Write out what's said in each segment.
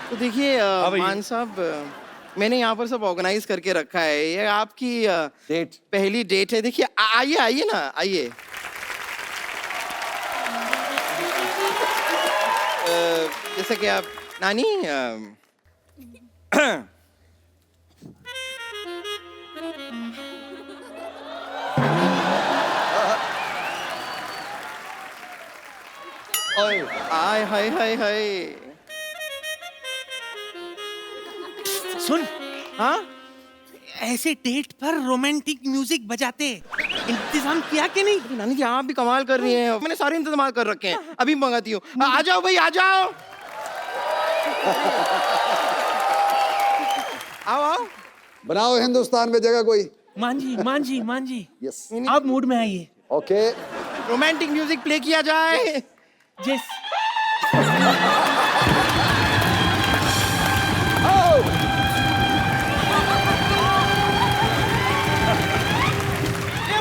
तो देखिए मान साहब, मैंने यहाँ पर सब ऑर्गेनाइज करके रखा है। ये आपकी डेट पहली डेट है। देखिए आइए आइए ना, आइए। जैसा कि आप नानी ओए आय हाय हाय हाय। सुन, हाँ ऐसे डेट पर रोमांटिक म्यूजिक बजाते इंतजाम किया कि नहीं? नानी जी, आप भी कमाल कर रही हैं। मैंने सारे इंतजाम कर रखे हैं, अभी मंगाती हूँ। आ जाओ भाई, आ जाओ। आओ आओ। बनाओ हिंदुस्तान में जगह कोई। मान जी यस आप मूड में आइए। ओके रोमांटिक म्यूजिक प्ले किया जाए। जिस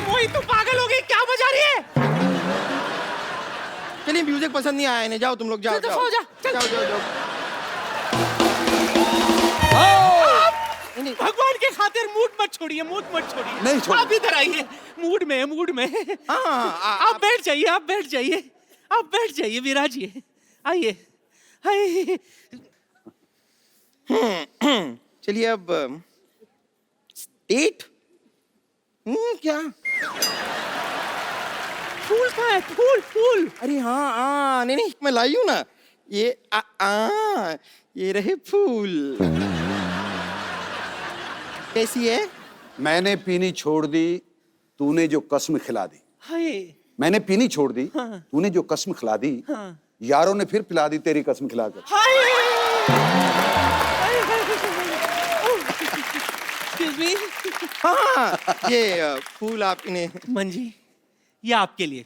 मोहित तो पागल हो गई, क्या बजा रही है? चलिए, म्यूजिक पसंद नहीं आया इन्हें। जाओ तुम लोग, जाओ चल, जाओ सो जा, चल। जाओ जाओ जाओ। नहीं, भगवान के खातिर मूड मत छोड़िए, मूड मत छोड़िए। नहीं छोड़। आप इधर आइए, मूड में हाँ, आप बैठ जाइए, आप बैठ जाइए, विराजिए। आइए आइए। चलिए अब डेट। क्या? फूल कहाँ है? फूल। अरे हाँ हाँ, नहीं नहीं, मैं लाई हूँ ना। ये ये रहे फूल। कैसी है? मैंने पीनी छोड़ दी, तूने जो कसम खिला दी। हाय। मैंने पीनी छोड़ दी, हाँ। तूने जो कसम खिला दी। हाँ। यारों ने फिर पिला दी तेरी कसम खिलाकर। Excuse me. हाँ, ये फूल आप इन्हें। मंजी, ये आपके लिए।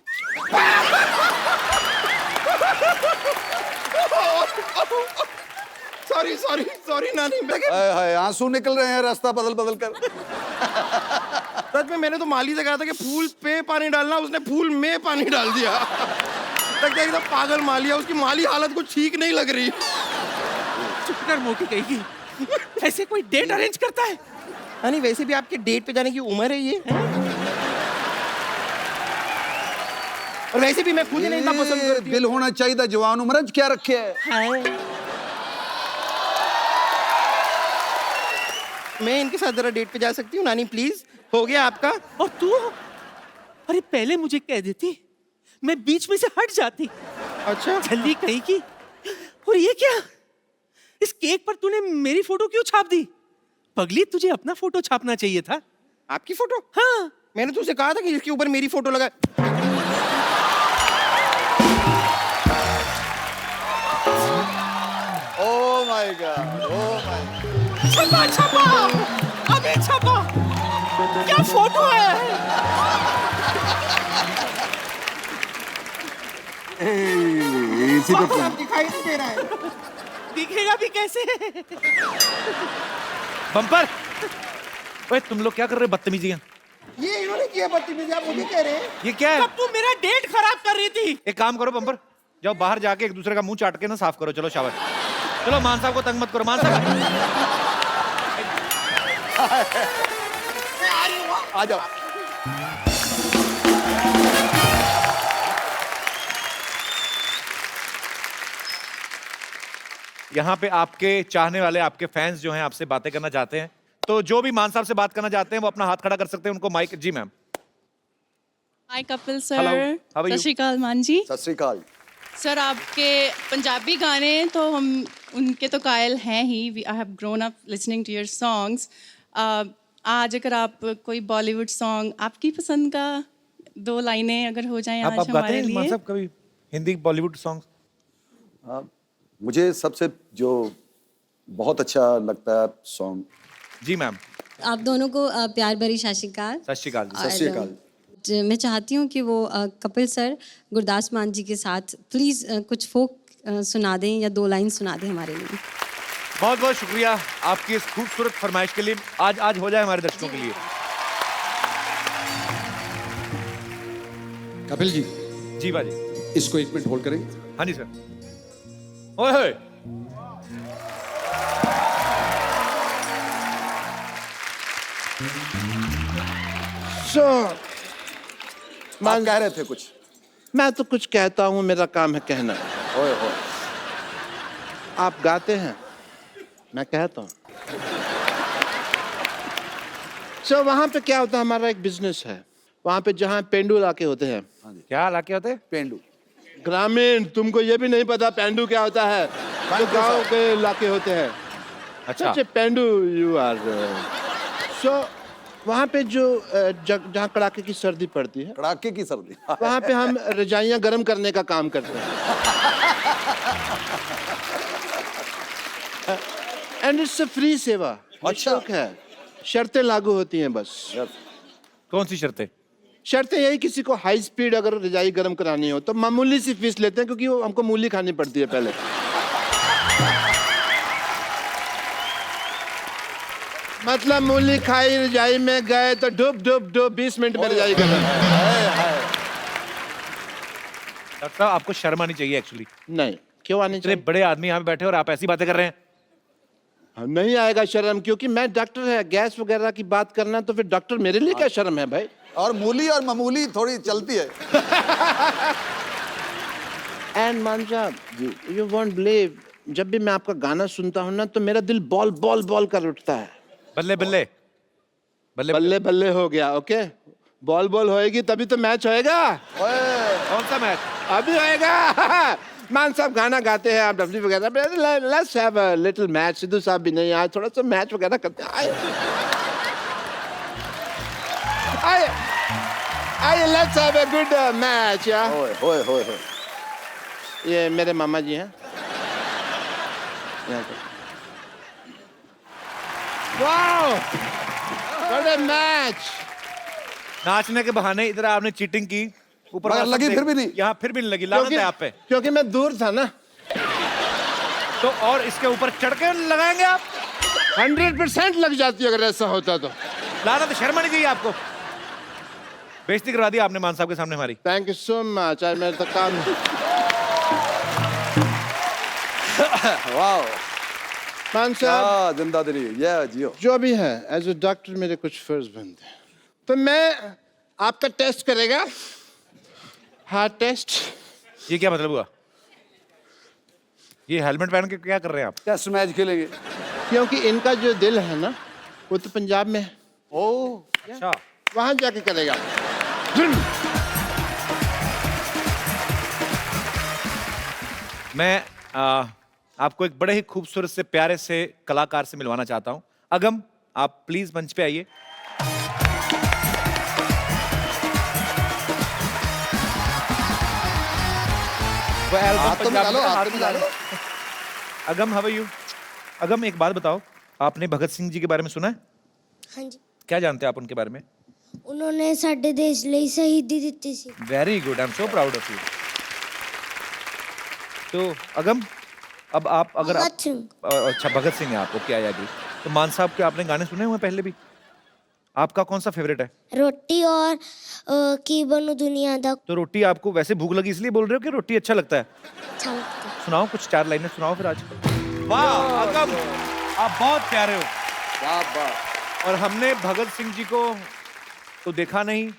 सॉरी सॉरी सॉरी नानी। हाय हाय, आंसू निकल रहे हैं रास्ता बदल बदल कर। सच में मैंने तो माली से कहा था कि फूल पे पानी डालना, उसने फूल में पानी डाल दिया। लगता है एकदम पागल माली है, उसकी माली हालत कुछ ठीक नहीं लग रही। चुप कर मोटी कहेगी। ऐसे कोई डेट अरेंज करता है? नानी, वैसे भी आपके डेट पे जाने की उम्र है ये। और वैसे भी मैं खुद ही नहीं इतना पसंद करती हूँ। दिल होना चाहिए था, जवान उम्र क्या रखे है। मैं इनके साथ जरा डेट पे जा सकती हूँ नानी, प्लीज? हो गया आपका? और तू? अरे पहले मुझे कह देती, मैं बीच में से हट जाती। अच्छा, जल्दी कही की। और ये क्या? इस केक पर तूने मेरी फोटो क्यों छाप दी? पगली, तुझे अपना फोटो छापना चाहिए था। आपकी फोटो? हाँ। मैंने तुझसे कहा था कि इसके ऊपर मेरी फोटो लगा। Oh my God, oh my God. छपा अभी छपा। क्या फोटो है? इसी पे आप दिखाई नहीं दे रहा है। दिखेगा भी कैसे? बम्पर, ओए तुम लोग क्या कर रहे हो बदतमीजियां? ये इन्होंने किया बदतमीजी, आप मुझे कह रहे हैं? ये क्या है? तब तू मेरा डेट खराब कर रही थी। एक काम करो बम्पर, जाओ बाहर जाके एक दूसरे का मुंह चाट के ना साफ करो। चलो शाबाश। चलो मान साहब को तंग मत करो। मान साहब आ जाओ। यहाँ पे आपके चाहने वाले, आपके फैंस जो हैं आपसे बातें करना चाहते हैं, तो जो भी मान साहब से बात करना चाहते हैं वो अपना हाथ खड़ा कर सकते हैं। उनको माइक। जी ma'am. Hi Kapil Hello, sir. how are you? सत श्री अकाल मान जी। सत श्री अकाल। सर आपके पंजाबी गाने तो हम उनके तो कायल हैं ही। I have grown up listening to your songs. आज अगर आप कोई बॉलीवुड सॉन्ग आपकी पसंद का 2 लाइनें अगर हो जाएं आज आप गाते हमारे हैं मान लिए। साहब कभी हिंदी बॉलीवुड सॉन्ग? मुझे सबसे जो बहुत अच्छा लगता है सॉन्ग। जी मैम। आप दोनों को प्यार भरी सत श्री अकाल। सत श्री अकाल। सत श्री अकाल। मैं चाहती हूँ कि वो कपिल सर गुरदास मान जी के साथ प्लीज़ कुछ फोक सुना दें या 2 लाइन सुना दें हमारे लिए। बहुत बहुत शुक्रिया आपकी इस खूबसूरत फरमाइश के लिए। आज हो जाए हमारे दर्शकों के लिए। कपिल जी, जी बाजी। इसको 1 मिनट होल्ड करें। हाँ जी सर। ओए होए। सो आप कह रहे थे कुछ। मैं तो कुछ कहता हूँ, मेरा काम है कहना। ओए होए। आप गाते हैं, मैं कहता हूँ। सो वहाँ पे क्या होता है, हमारा एक बिजनेस है वहाँ पे जहाँ पेंडू इलाके होते हैं। क्या लाके होते? पेंडू। ग्रामीण, तुमको ये भी नहीं पता पेंडू क्या होता है? जो गाँव के इलाके होते हैं। अच्छा। पेंडू यू आर। सो वहाँ पे जो जहाँ कड़ाके की सर्दी पड़ती है, कड़ाके की सर्दी। वहाँ पे हम रजाइयाँ गर्म करने का काम करते हैं। एंड इट्स अ फ्री सेवा। अच्छा। निःशुल्क है, शर्तें लागू होती हैं बस। कौन सी शर्तें? शर्तें यही, किसी को हाई स्पीड अगर रजाई गर्म करानी हो तो मामूली सी फीस लेते हैं, क्योंकि वो हमको मूली खानी पड़ती है पहले। मतलब मूली खाई, रजाई में गए तो डुब डुब डुब 20 मिनट में रजाई गर्म। डॉक्टर साहब आपको शर्म आनी चाहिए एक्चुअली। नहीं, क्यों आनी इतने चाहिए? बड़े आदमी यहाँ पे बैठे और आप ऐसी बातें कर रहे हैं। नहीं आएगा शर्म, क्योंकि मैं डॉक्टर है। गैस वगैरह की बात करना तो फिर डॉक्टर मेरे लिए क्या शर्म है भाई? और मूली और मामूली थोड़ी चलती है। एंड मान साहब, यू वोंट बिलीव, जब भी मैं आपका गाना सुनता हूँ ना तो मेरा दिल बॉल बॉल बॉल कर उठता है। बल्ले बल्ले बल्ले बल्ले बल्ले हो गया। ओके, बॉल बॉल होएगी तभी तो मैच होएगा। कौन सा मैच? अभी होएगा। मान साहब गाना गाते हैं, आप डब्ल्यू वगैरह, let's have a little match. Sidhu साहब भी नहीं आए, थोड़ा सा मैच वगैरह करते हैं। आइए आइए, let's have a good match. ओए होए होए होए। ये मेरे मामा जी हैं। Wow, what a match. नाचने के बहाने इधर आपने चीटिंग की, ऊपर मगर वाला सब लगी देख- फिर भी नहीं। यहाँ फिर भी नहीं लगी। लागत है आप पे। क्योंकि मैं दूर था ना। तो और इसके ऊपर चढ़ के लगाएंगे आप? 100% लग जाती अगर ऐसा होता तो। लागत, शर्म आनी चाहिए आपको। बेइज्जती करवा दी आपने मान साहब के सामने हमारी। Thank you so much. आज मेरा तो काम है। वाह, मान साहब, क्या जिंदा दिली। ये जियो। जो भी है, एज ए डॉक्टर मेरे कुछ फर्ज बनते हैं। तो मैं आपका टेस्ट करेगा, हार्ट टेस्ट। ये क्या मतलब हुआ? ये हेलमेट पहन के क्या कर रहे हैं आप? टेस्ट मैच खेलेंगे। क्योंकि इनका जो दिल है ना, वो तो पंजाब में है। ओ, अच्छा। वहां जाके करेगा। मैं आपको एक बड़े ही खूबसूरत से प्यारे से कलाकार से मिलवाना चाहता हूं। अगम, आप प्लीज मंच पे आइए। वो एल्बम हाथ तो पंजाब मिला लो, का हाथ हाथ तो मिला लो। अगम, हाउ आर यू? अगम, एक बात बताओ, आपने भगत सिंह जी के बारे में सुना है? हाँ जी, क्या जानते हैं आप उनके बारे में? उन्होंने ਸਾਡੇ ਦੇਸ਼ ਲਈ ਸ਼ਹੀਦੀ ਦਿੱਤੀ ਸੀ। Very good, I am so proud of you. तो अगम, अब आप अगर आप, भगत सिंह। अच्छा भगत सिंह है आप, ओके, आई एग्री। तो मान साहब के आपने गाने सुने हुए हैं पहले भी? आपका कौन सा फेवरेट है? रोटी और की बनू दुनिया दा तो रोटी आपको वैसे भूख लगी इसलिए बोल रहे हो कि रोटी अच्छा लगता है? अच्छा लगता है। सुनाओ, कुछ 4 लाइनें सुनाओ फिर आज। वाह अगम, आप बहुत प्यारे हो। क्या बात। और हमने भगत सिंह जी को तो देखा नहीं,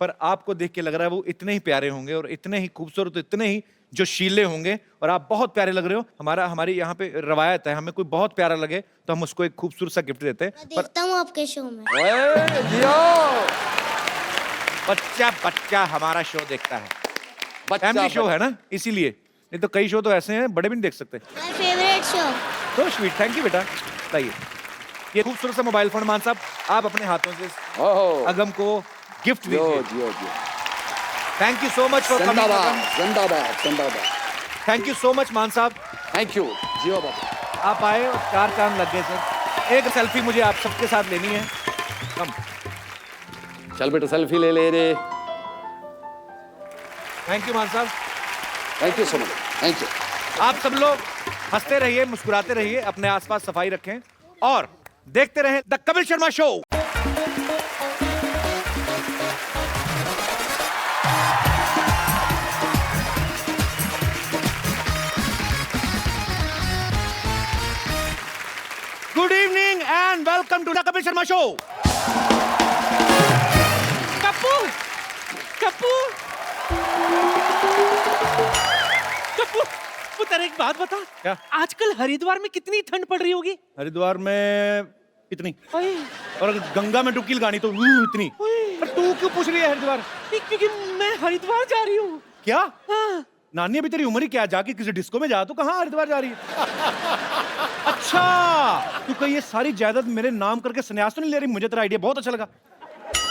पर आपको देख के लग रहा है वो इतने ही प्यारे होंगे और इतने ही खूबसूरत, इतने ही जो शीले होंगे। और आप बहुत प्यारे लग रहे हो। हमारी यहाँ पे रवायत है, हमें कोई बहुत प्यारा लगे तो हम उसको एक खूबसूरत सा गिफ्ट देते हैं। मैं पर देखता हूँ आपके शो में। ओए जियो। बच्चा बच्चा हमारा शो देखता है, बच्चा फैमिली शो है ना, इसीलिए। नहीं तो कई शो तो ऐसे हैं बड़े भी नहीं देख सकते। My favourite show. तो स्वीट, थैंक यू बेटा। बताइए, ये खूबसूरत सा मोबाइल फोन मान साहब आप अपने हाथों से ओहो, अगम को गिफ्ट जियो दीजिए। जियो जियो। Thank you so much for coming. जिंदाबाद जिंदाबाद जिंदाबाद। थैंक यू सो मच मान साहब, थैंक यू जियो बाबा। आप आए और 4 चांद लग गए सर। एक सेल्फी मुझे आप सबके साथ लेनी है। कम, चल बेटा सेल्फी ले ले रे। थैंक यू मान साहब। Thank you so much, thank you. आप सब लोग हंसते रहिए, मुस्कुराते रहिए, अपने आसपास सफाई रखें और देखते रहें the Kapil Sharma show. Good evening and welcome to the Kapil Sharma Show. Kappu Kappu Kappu वो तेरे एक बात बता। क्या? आजकल हरिद्वार में कितनी ठंड पड़ रही होगी? हरिद्वार में इतनी, ओए, और अगर गंगा में डुबकी लगानी तो इतनी। ओए। पर तू क्यों पूछ रही है हरिद्वार? क्योंकि मैं हरिद्वार जा रही हूँ। क्या? हाँ। नानी अभी तेरी उम्र ही क्या, जाके किसी डिस्को में जा, तू कहाँ हरिद्वार जा रही है? अच्छा, तू कहीं ये सारी जायदाद मेरे नाम करके संन्यास तो नहीं ले रही? मुझे तेरा आइडिया बहुत अच्छा लगा।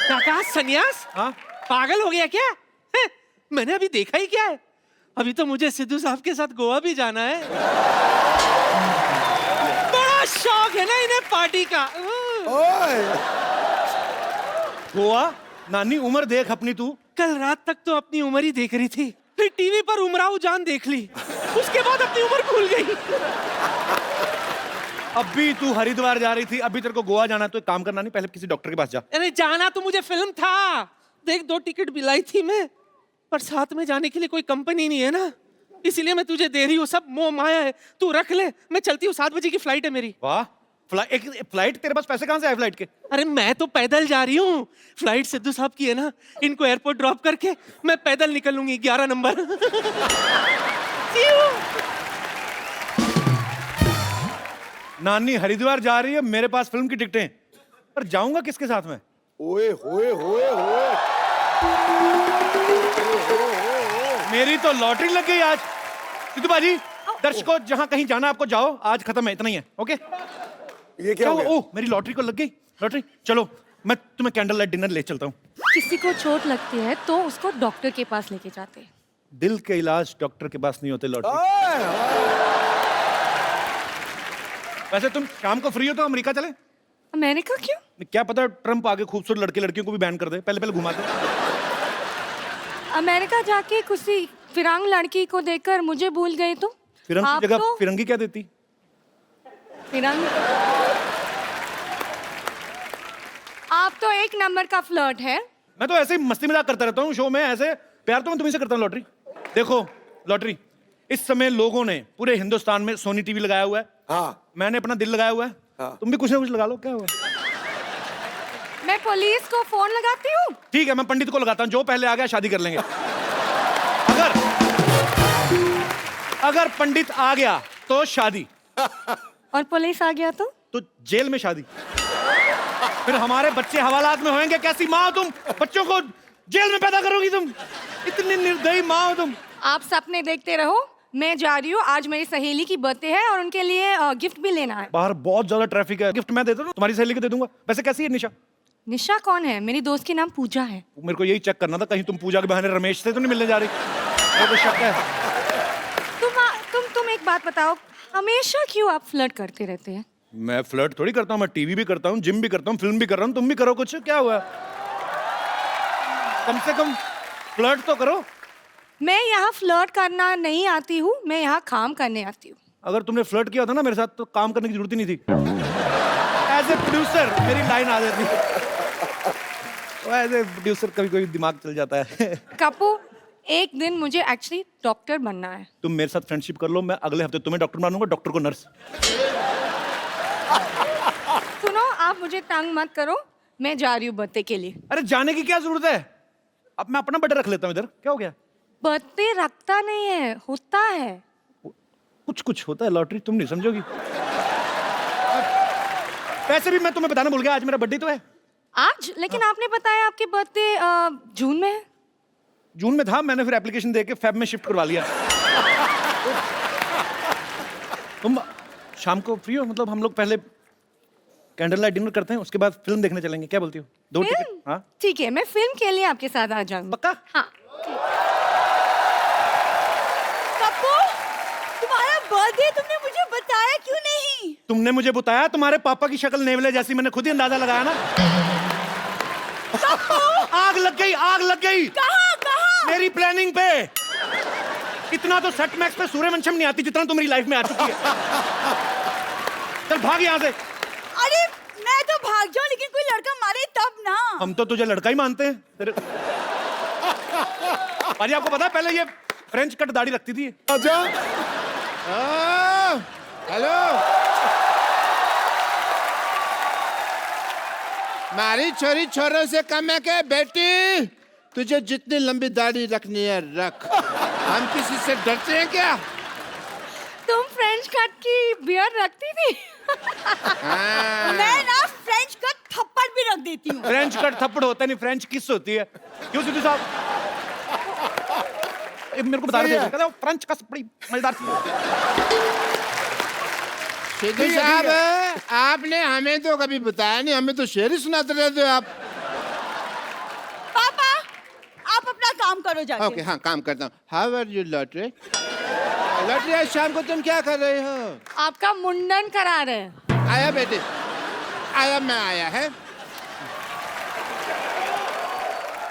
काका सन्यास? हाँ? पागल हो गया क्या? हैं? मैंने अभी देखा ही क्या है? अभी तो मुझे सिद्धू साहब के साथ गोवा भी जाना है। बड़ा शौक है ना इन्हें पार्टी का। गोवा? नानी उम्र देख अपनी तू। कल रात तक तो अपनी उम्र ही देख रही थी, फिर टीवी पर उमराव जान देख ली, उसके बाद अपनी उम्र भूल गई। अभी तू हरिद्वार जा रही थी, अभी तेरे को गोवा जाना है, तो एक काम करना, नहीं पहले किसी डॉक्टर के पास जा। अरे जाना तो मुझे फिल्म था, देख 2 टिकट दिलाई थी मैं, पर साथ में जाने के लिए कोई कंपनी नहीं है ना, इसीलिए मैं तुझे दे रही हूँ। सब मोह माया है, तू रख ले, मैं चलती हूँ, 7 बजे की फ्लाइट है मेरी। वाह, एक फ्लाइट? तेरे पास पैसे कहाँ से आए फ्लाइट के? अरे मैं तो पैदल जा रही हूँ, फ्लाइट सिद्धू साहब की है ना, इनको एयरपोर्ट ड्रॉप करके मैं पैदल निकल लूंगी 11 नंबर। See you। नानी हरिद्वार जा रही है, मेरे पास फिल्म की टिकटें, पर जाऊंगा किसके साथ में? ओए होए होए होए। मेरी तो लॉटरी लग गई आज। सिद्धू बाजी, दर्शकों जहां कहीं जाना आपको जाओ, आज खत्म है, इतना ही है। ओके? ये क्या हो गया? ओह, मेरी लॉटरी को लग गई लॉटरी। चलो मैं तुम्हें कैंडल लाइट डिनर ले चलता हूँ। किसी को चोट लगती है तो उसको डॉक्टर के पास लेके जाते हैं। दिल के इलाज डॉक्टर के पास नहीं होते लॉटरी। वैसे तुम शाम को फ्री हो तो अमेरिका चले? अमेरिका क्यों? क्या पता ट्रम्प आगे खूबसूरत लड़के लड़कियों को भी बैन कर दे, पहले पहले घुमाते। अमेरिका जाके किसी फिरंग लड़की को देखकर मुझे भूल गए तो? फिरंग की आप जगह तो फिरंगी क्या देती? फिरंग। आप तो 1 नंबर का फ्लर्ट है। मैं तो ऐसे ही मस्ती मजाक करता रहता हूँ शो में, ऐसे प्यार तो मैं तुम्हीं से करता हूँ। लॉटरी देखो, लॉटरी इस समय लोगों ने पूरे हिंदुस्तान में सोनी टीवी लगाया हुआ है। हाँ। मैंने अपना दिल लगाया हुआ है। हाँ। तुम भी कुछ ना कुछ लगा लो, क्या हुआ? मैं पुलिस को फोन लगाती हूँ। ठीक है, मैं पंडित को लगाता हूँ, जो पहले आ गया शादी कर लेंगे। अगर पंडित आ गया तो शादी, और पुलिस आ गया तो जेल में शादी। फिर हमारे बच्चे हवालात में होंगे। कैसी माँ हो तुम, बच्चों को जेल में पैदा करोगी तुम? इतनी निर्दयी माँ हो तुम। आप सपने देखते रहो, मैं जा रही हूँ। आज मेरी सहेली की बर्थडे है और उनके लिए गिफ्ट भी लेना है। बाहर बहुत ज्यादा ट्रैफिक है, गिफ्ट मैं देता हूँ, तुम्हारी सहेली को दे दूंगा। वैसे कैसी है निशा? निशा कौन है? मेरी दोस्त के नाम पूजा है। मेरे को यही चेक करना था, कहीं तुम पूजा के बहाने रमेश से तो नहीं मिलने जा रही? मेरे को शक है। तुम एक बात बताओ, हमेशा क्यों आप फ्लर्ट करते रहते हैं? मैं फ्लर्ट थोड़ी करता हूँ, मैं टीवी भी करता हूँ, जिम भी करता हूँ, फिल्म भी कर रहा हूँ। तुम भी करो कुछ, क्या हुआ? कम से कम फ्लर्ट तो करो। मैं यहाँ फ्लर्ट करना नहीं आती हूँ, मैं यहाँ काम करने आती हूँ। अगर तुमने फ्लर्ट किया था ना मेरे साथ, तो काम करने की जरूरत ही नहीं थी। एज ए प्रोड्यूसर मेरी लाइन आ जाती। एज ए प्रोड्यूसर कभी कोई दिमाग चल जाता है। कप्पू, एक दिन मुझे एक्चुअली डॉक्टर बनना है। तुम मेरे साथ फ्रेंडशिप कर लो, मैं अगले हफ्ते तुम्हें डॉक्टर बनाऊंगा, डॉक्टर को नर्स। सुनो, आप मुझे तंग मत करो, मैं जा रही हूँ बर्थडे के लिए। अरे जाने की क्या जरूरत है? अब मैं अपना बर्थडे रख लेता हूँ इधर, क्या हो गया? बर्थडे रखता नहीं है, होता है। कुछ कुछ होता है लॉटरी, तुम नहीं समझोगी। वैसे भी मैं तुम्हें बताना भूल गया, आज मेरा बर्थडे तो है। आज? लेकिन आपने बताया आपके बर्थडे जून में है। जून में था, मैंने फिर एप्लीकेशन देके फेब में शिफ्ट करवा लिया। तुम शाम को फ्री हो? मतलब हम लोग पहले कैंडल लाइट डिनर करते हैं, उसके बाद फिल्म देखने चलेंगे, क्या बोलती हो? 2 टिकट? हाँ ठीक है, मैं फिल्म के लिए आपके साथ आ जाऊंगी। पक्का? हाँ। कप्पू, तुम्हारा बर्थडे तुमने मुझे बताया क्यों नहीं? तुमने मुझे बताया, तुम्हारे पापा की शक्ल नेवले जैसी, मैंने खुद ही अंदाजा लगाया ना। आग लग गई, आग लग गई। कहाँ कहाँ? मेरी प्लानिंग पे। इतना तो सेट मैक्स पे सूर्यवंशम नहीं आती जितना तुम्हारी लाइफ में आ चुकी है। चल भाग यहाँ से। अरे मैं तो भाग जाऊं, लेकिन कोई लड़का मारे तब ना। हम तो तुझे लड़का ही मानते हैं। अरे आपको पता है पहले ये फ्रेंच कट दाढ़ी रखती थी। आजा। हेलो, मारी छोरी छोरों से कम है क्या बेटी? तुझे जितनी लंबी दाढ़ी रखनी है रख। हम किसी से डरते हैं क्या? तुम फ्रेंच कट की बियर्ड रखती थी? मैं ना फ्रेंच का थप्पड़ भी रख देती हूँ। फ्रेंच कट थप्पड़ होता नहीं, फ्रेंच किस होती है। क्यों सिद्धू साहब? मेरे को बता रहे थे, कहते फ्रेंच कस बड़ी मजेदार थी। सिद्धू साहब, आपने हमें तो कभी बताया नहीं, हमें तो शेर ही सुनाते रहते हो आप। पापा आप अपना काम करो जाके। ओके हाँ, काम करता हूँ। How are you lottery? Lottery आज शाम को तुम क्या कर रहे हो? आपका मुंडन करा रहे हैं। आया बेटे, आया, मैं आया है।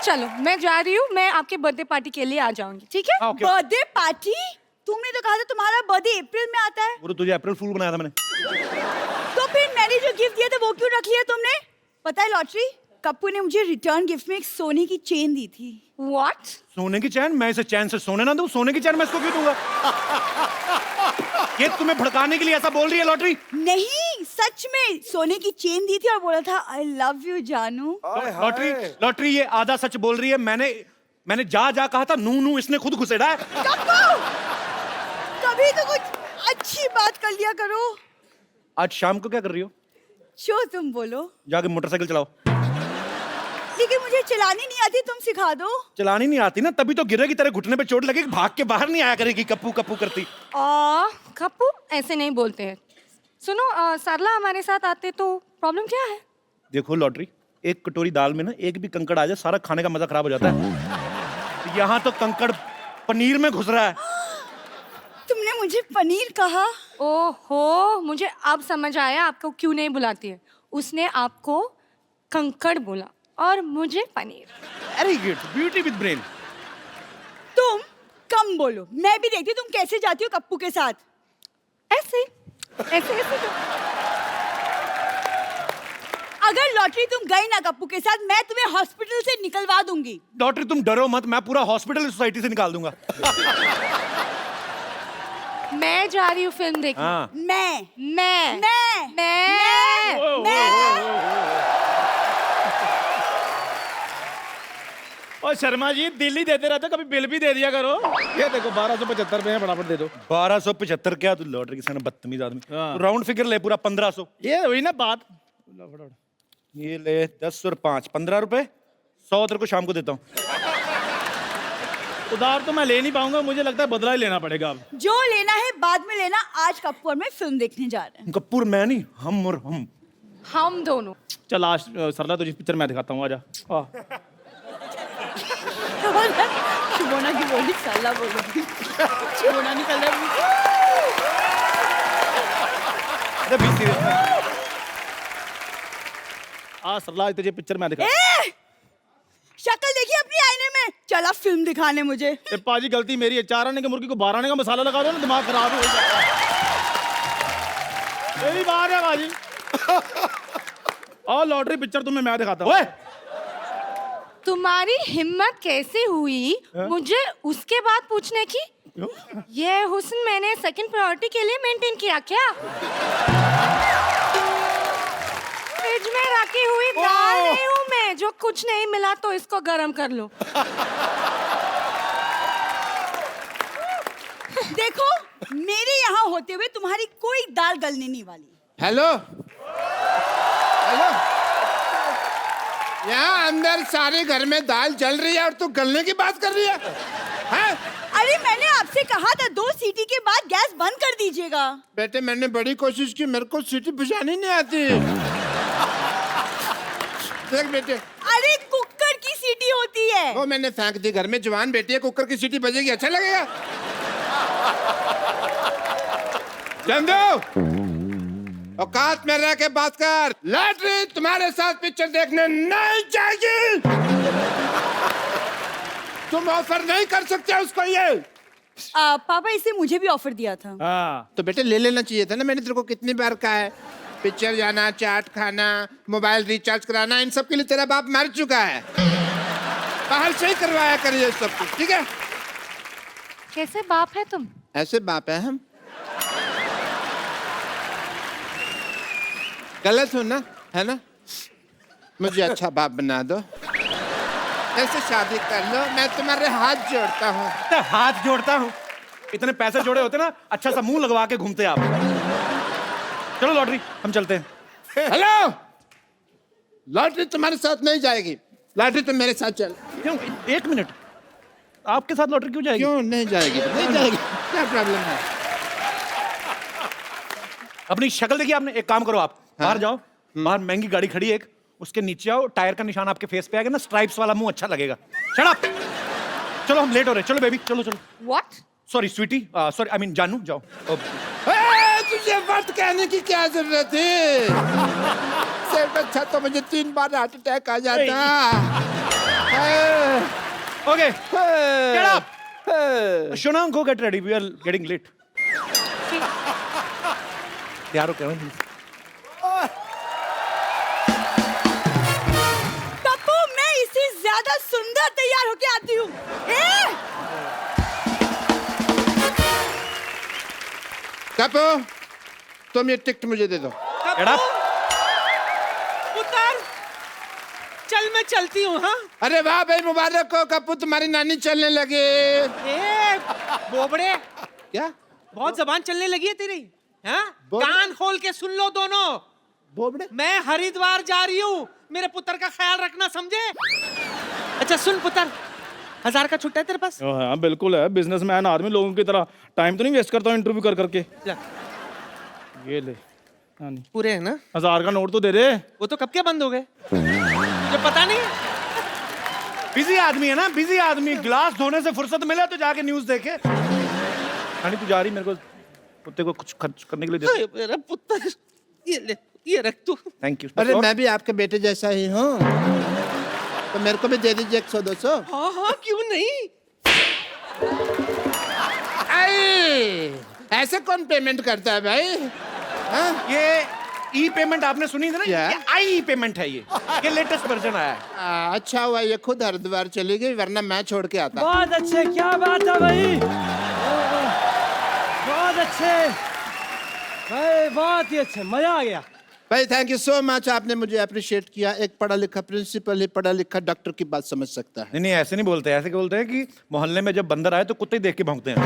चलो मैं जा रही हूँ, मैं आपके बर्थडे पार्टी के लिए आ जाऊंगी, ठीक है? ओके। Birthday party? तुमने तो कहा था तुम्हारा बर्थडे अप्रैल में आता है। वो तो तुझे अप्रैल फूल बनाया था मैंने। तो फिर मैंने जो गिफ्ट दिया था वो क्यों रख लिया तुमने? पता है लॉटरी, कप्पू ने मुझे रिटर्न गिफ्ट में एक सोने की चेन दी थी। What? सोने की चैन? मैं इसे चैन से सोने ना दूं? सोने की चैन मैं इसको क्यों दूंगा? ये तुम्हें भड़काने के लिए ऐसा बोल रही है लॉटरी? नहीं, सच में सोने की चेन दी थी और बोला था आई लव यू जानू। लॉटरी, लॉटरी ये आधा सच बोल रही है। मैंने जा कहा था, नू नू इसने खुद घुसेड़ा है। कप्पू, कभी तो कुछ अच्छी बात कर लिया करो। आज शाम को क्या कर रही हो? जो तुम बोलो। जाके मोटरसाइकिल चलाओ। लेकिन मुझे चलानी नहीं आती, तुम सिखा दो। चलानी नहीं आती ना, तभी तो गिरेगी, तेरे घुटने पे चोट लगेगी, भाग के बाहर नहीं आया करेगी कप्पू कप्पू करती। कप्पू ऐसे नहीं बोलते हैं। सुनो सरला हमारे साथ आते तो प्रॉब्लम क्या है? देखो लॉटरी, एक कटोरी दाल में ना एक भी कंकड़ आ जाए, सारा खाने का मजा खराब हो जाता है। यहाँ तो कंकड़ पनीर में घुस रहा है। तुमने मुझे पनीर कहा? ओहो, मुझे अब समझ आया आपको क्यों नहीं बुलाती है। उसने आपको कंकड़ बोला और मुझे paneer. Very good, beauty with brain. तुम कम बोलो, मैं भी देखती तुम कैसे जाती हो कप्पू के साथ। ऐसे ऐसे ऐसे तो। अगर लॉटरी तुम गई ना कप्पू के साथ, मैं तुम्हें हॉस्पिटल से निकलवा दूंगी। लॉटरी तुम डरो मत, मैं पूरा हॉस्पिटल सोसाइटी से निकाल दूंगा। मैं जा रही हूँ फिल्म देखने। हाँ। मैं और शर्मा जी दिल ही देते रहते, कभी बिल भी दे दिया करो। ये देखो 1275 रुपए फटाफट दे दो। 1275 क्या? तू लॉटरी के सामने बदतमीज आदमी। राउंड फिगर ले पूरा 1500। ये हुई ना बात। ये ले 10 और 5 15 रुपए। 100 तेरे को शाम को देता हूँ। उधार तो मैं ले नहीं पाऊंगा, मुझे लगता है बदला ही लेना पड़ेगा अब। जो लेना है बाद में लेना। आज कप्पू और मैं फिल्म देखने जा रहे हैं। कपूर मैं नहीं, हम और हम दोनों। चल आज सरला तुझे पिक्चर मैं दिखाता हूँ, आजा। शुभोना की बोली साला बोलो। शुभोना निकल रहा है। आज सरला तुझे पिक्चर मैं दिखा। शक्ल देखी अपनी आईने में। चला फिल्म दिखाने मुझे। पाजी गलती मेरी है, 4 आने के मुर्गी को 12 आने का मसाला लगा दो ना, दिमाग खराब हो जाएगा। मेरी बात है बाजी। और लॉटरी पिक्चर तुम्हें मैं दिखाता हूँ। तुम्हारी हिम्मत कैसे हुई मुझे उसके बाद पूछने की? ये हुस्न मैंने सेकंड प्रायोरिटी के लिए मेंटेन किया क्या? फ्रिज में रखी हुई दाल नहीं हूँ मैं, जो कुछ नहीं मिला तो इसको गरम कर लो। देखो, मेरे यहाँ होते हुए तुम्हारी कोई दाल गलने नहीं वाली। हेलो हेलो, यहाँ अंदर सारे घर में दाल जल रही है और तू गलने की बात कर रही है, हैं? अरे मैंने आपसे कहा था 2 सीटी के बाद गैस बंद कर दीजिएगा। बेटे मैंने बड़ी कोशिश की, मेरे को सीटी बजानी नहीं आती। देख बेटे, अरे कुकर की सीटी होती है। वो मैंने फेंक दी, घर में जवान बेटी है, कुकर की सीटी बजेगी अच्छा लगेगा? चंदू, औकात में रह के बात कर। लॉटरी तुम्हारे साथ पिक्चर देखने नहीं जाएगी। तुम ऑफर नहीं कर सकते उसको ये। पापा इसे मुझे भी ऑफर दिया था। तो बेटे ले लेना चाहिए था ना, मैंने तेरे को कितनी बार कहा है, पिक्चर जाना, चाट खाना, मोबाइल रिचार्ज कराना, इन सब के लिए तेरा बाप मर चुका है। बाहर से ही करवाया करिए सब कुछ, ठीक है? कैसे बाप है तुम? ऐसे बाप है हम। गलत हो ना, है ना? मुझे अच्छा बाप बना दो, ऐसे शादी कर लो, मैं तुम्हारे हाथ जोड़ता हूँ। तो हाथ जोड़ता हूँ, इतने पैसे जोड़े होते ना, अच्छा सा मुंह लगवा के घूमते आप। चलो लॉटरी, हम चलते हैं। हेलो, लॉटरी तुम्हारे साथ नहीं जाएगी, लॉटरी तुम मेरे साथ चल। क्यों? एक मिनट, आपके साथ लॉटरी क्यों जाएगी? क्यों नहीं जाएगी? नहीं जाएगी, क्या प्रॉब्लम है? अपनी शक्ल देखिए आपने। एक काम करो, आप बाहर जाओ, बाहर महंगी गाड़ी खड़ी है एक, उसके नीचे आओ, टायर का निशान आपके फेस पे आएगा ना, स्ट्राइप्स वाला मुंह अच्छा लगेगा। Shut up. चलो हम लेट हो रहे हैं, चलो बेबी, चलो चलो। What? Sorry sweetie, sorry I mean जानू, जाओ। तुझे बात कहने की क्या जरूरत है? सिर्फ अच्छा तो मुझे 3 बार हार्ट अटैक आ जाता। Okay, get up. शोना, go get ready, we are getting late. तैयार हो क्या? पप्पू, मैं इससे ज्यादा सुंदर तैयार होके आती हूँ। कपू, तुम ये टिकट मुझे दे दो। Get up. उतर, चल मैं चलती हूँ। हाँ अरे वाह भाई, मुबारक हो कपू, तुम्हारी नानी चलने लगे। ए बोबड़े, क्या? बहुत जबान चलने लगी है तेरी। हाँ, बोबड़े? कान खोल के सुन लो दोनों। बोबड़े? मैं हरिद्वार जा रही हूँ, मेरे पुत्र का ख्याल रखना, समझे? अच्छा सुन पुत्र, 1000 का छुट्टा है तेरे पास? हाँ बिल्कुल है, बिजनेसमैन आदमी, लोगों की तरह टाइम तो नहीं वेस्ट करता हूँ इंटरव्यू कर करके। जा, ये ले। हाँ नहीं, पूरे है ना? 1000 का नोट तो दे दे। वो तो कब के बंद हो गए, मुझे पता नहीं। बिजी आदमी है ना, बिजी आदमी, गिलास धोने से फुर्सत मिले तो जाके न्यूज देखे। रानी तू जा रही, मेरे को कुत्ते को कुछ खर्च करने के लिए दे। अरे मेरा पुत्र, ये ले, ये रख तू। Thank you. अरे मैं भी आपके बेटे जैसा ही हूँ, तो मेरे को भी दे दीजिए 100-200। हाँ हाँ, क्यों नहीं। ऐसे कौन पेमेंट करता है भाई? हाँ? ये ई पेमेंट आपने सुनी थी ना? क्या? ये आई पेमेंट है, ये लेटेस्ट वर्जन आया है। अच्छा हुआ ये खुद हरिद्वार चली गई, वरना मैं छोड़ के आता। बहुत अच्छे, क्या बात है भाई, बहुत अच्छे भाई, बहुत ही अच्छे, मजा आ गया भाई। थैंक यू सो मच, आपने मुझे अप्रिशिएट किया। एक पढ़ा लिखा प्रिंसिपल ही पढ़ा लिखा डॉक्टर की बात समझ सकता है। नहीं नहीं, ऐसे नहीं बोलते, ऐसे बोलते हैं कि मोहल्ले में जब बंदर आए तो कुत्ते ही देख के भौंकते हैं।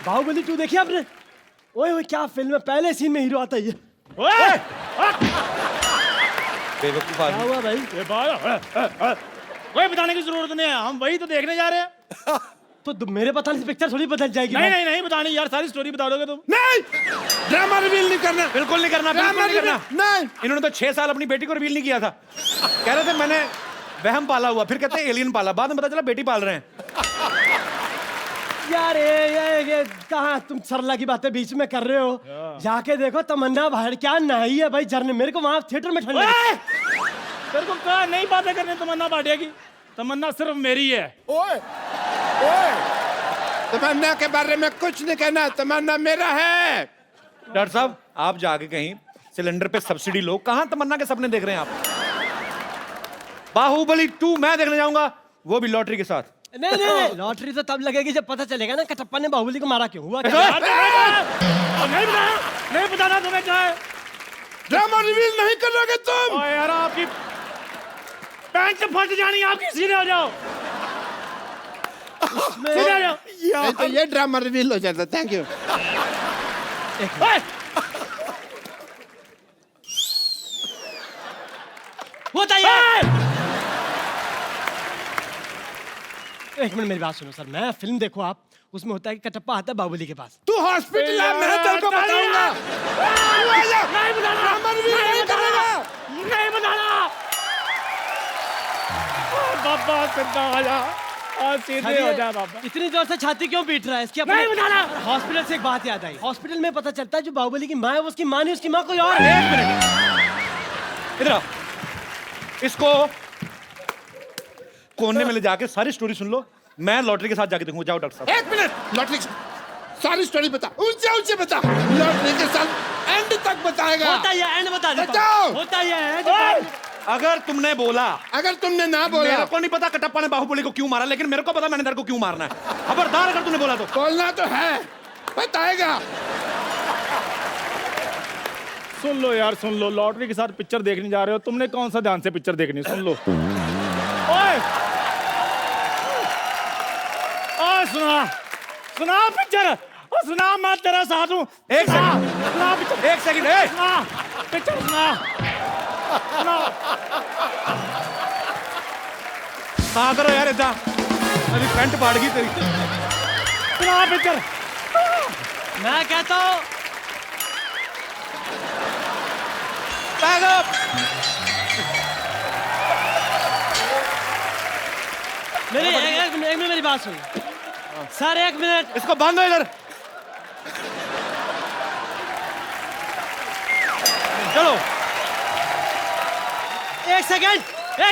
बाहुबली 2 देखी आपने? ओए ओए, क्या फिल्म है, पहले सीन में हीरो आता है ये। बेवकूफ क्या आदमी। हुआ भाई? कोई बताने की जरूरत नहीं है, हम वही तो देखने जा रहे हैं। तो मेरे बताने से पिक्चर थोड़ी बदल जाएगी। नहीं नहीं नहीं बतानी यार, सारी स्टोरी बता दोगे तुम। नहीं, ड्रामा रिवील नहीं करना, बिल्कुल नहीं करना, बिल्कुल नहीं करना। नहीं। इन्होंने तो 6 साल अपनी बेटी को रिवील नहीं किया था। कह रहे थे मैंने वहम पाला हुआ, फिर कहते हैं एलियन पाला, बाद में पता चला बेटी पाल रहे हैं। यार ये कहाँ तुम सरला की बातें बीच में कर रहे हो? जाके देखो, तमन्ना बाहर क्या नहाई है भाई झरने, मेरे को वहां थिएटर में ठंड लगी। तेरे को कहा नहीं बातें करने तमन्ना भाटिया की, तमन्ना सिर्फ मेरी है। ओए, ओए, तमन्ना के बारे में कुछ नहीं कहना, तमन्ना मेरा है। डॉक्टर साहब, आप जाके कहीं सिलेंडर पे सब्सिडी लो। कहाँ तमन्ना के सपने देख रहे हैं आप? बाहुबली 2 मैं देखने जाऊंगा, वो भी लॉटरी के साथ। नहीं नहीं नहीं, लॉटरी तो तब लगेगी जब पता चलेगा ना कटप्पा ने बाहुबली को मारा क्यों। हुआ क्या? नहीं बताना, नहीं बताना तुम्हें क्या है। ड्रामा रिवील नहीं करोगे तुम? ओए यार, आपकी पैंट फट जानी, आपकी सीधे हो जाओ, सीधे हो जाओ। नहीं तो ये ड्रामा रिवील हो जाता। Thank you. होता है। एक मिनट मेरी बात सुनो सर, मैं फिल्म देखो आप, उसमें होता है कि कटप्पा आता है बाहुबली के पास। तू हॉस्पिटल है, मैं तेरे को बताऊंगा। नहीं बताना, ड्रामा रिवील नहीं करेगा। नहीं बताना। बाबा सीधा हो जा, और सीधे हो जा बाबा। इतनी जोर से छाती क्यों पीट रहा है इसकी? नहीं बताना। हॉस्पिटल से एक बात याद आई, हॉस्पिटल में पता चलता है जो बाहुबली की माँ है वो उसकी माँ नहीं, उसकी माँ कोई और है। एक मिनट, इधर आओ। इसको कोने में ले जाके सारी स्टोरी सुन लो, मैं लॉटरी के साथ जाके देखूंगा। जाओ डॉक्टर साहब। 1 मिनट, लॉटरी सारी स्टोरी बता, ऊंचे ऊंचे बता। लॉटरी के साथ एंड तक बताएगा। होता ही है, एंड बता देता बताओ। हूं। होता ही है। अगर तुमने बोला, अगर तुमने ना बोला, मेरे को नहीं पता कटप्पा ने बाहुबली को क्यों मारा, लेकिन मेरे को पता मैंने तेरे को क्यों मारना है। खबरदार अगर तूने बोला तो। बोलना तो है, बताएगा। सुन लो यार, सुन लो, लॉटरी के साथ पिक्चर देखने जा रहे हो, तुमने कौन सा ध्यान से पिक्चर देखनी है? सुन लो। ओए ओए सुना सुना पिक्चर, और सुना, मैं तेरा साथ हूँ। एक सेकंड, सुना पिक्चर, एक सेकंड, ए! सुना पिक्चर, सुना सुना। कहाँ करो यार इतना, अभी पैंट फाड़ गई तेरी। सुना पिक्चर। मैं कहता हूँ बैग अप। एक मिनट मेरी बात सुन सर, 1 मिनट। इसको बांधो इधर। चलो 1